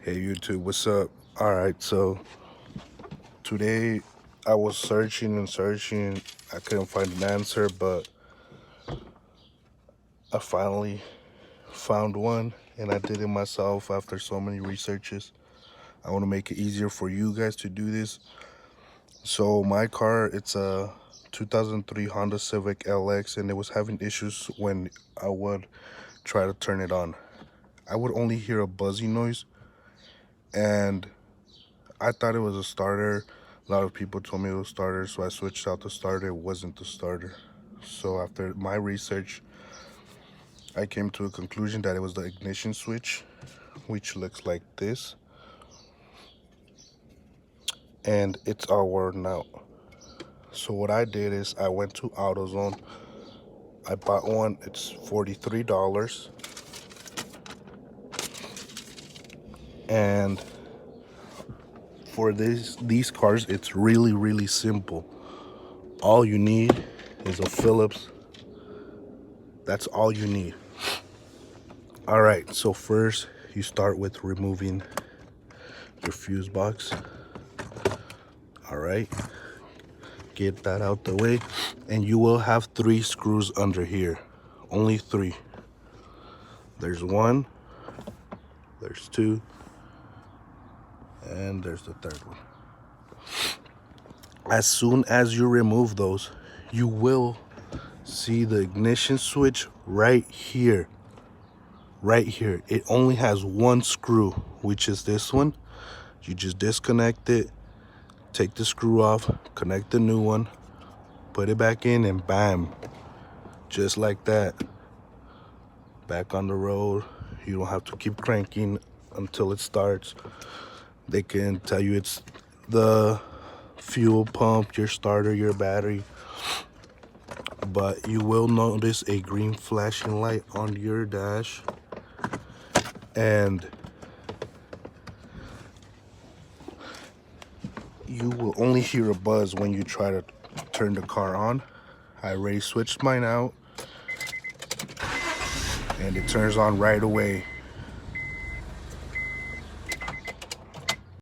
Hey YouTube, what's up? Alright, so today I was searching and searching. I couldn't find an answer, but I finally found one and I did it myself after so many researches. I want to make it easier for you guys to do this. So my car, it's a 2003 Honda Civic LX, and it was having issues when I would try to turn it on. I would only hear a buzzing noise, and I thought it was a starter. A lot of people told me it was a starter, so I switched out the starter. It wasn't the starter. So after my research, I came to a conclusion that it was the ignition switch, which looks like this. And it's all worn out. So what I did is I went to AutoZone. I bought one. It's $43. And for these cars, it's really simple. All you need is a Phillips. That's all you need. All right, so first you start with removing your fuse box. All right, get that out the way, and you will have 3 screws under here. Only 3. There's 1, there's 2, and there's the 3rd one. As soon as you remove those, you will see the ignition switch right here. Right here. It only has 1 screw, which is this one. You just disconnect it, take the screw off, connect the new one, put it back in, and bam, just like that, back on the road. You don't have to keep cranking until it starts. They can tell you it's the fuel pump, your starter, your battery, but you will notice a green flashing light on your dash, and you will only hear a buzz when you try to turn the car on. I already switched mine out, and it turns on right away.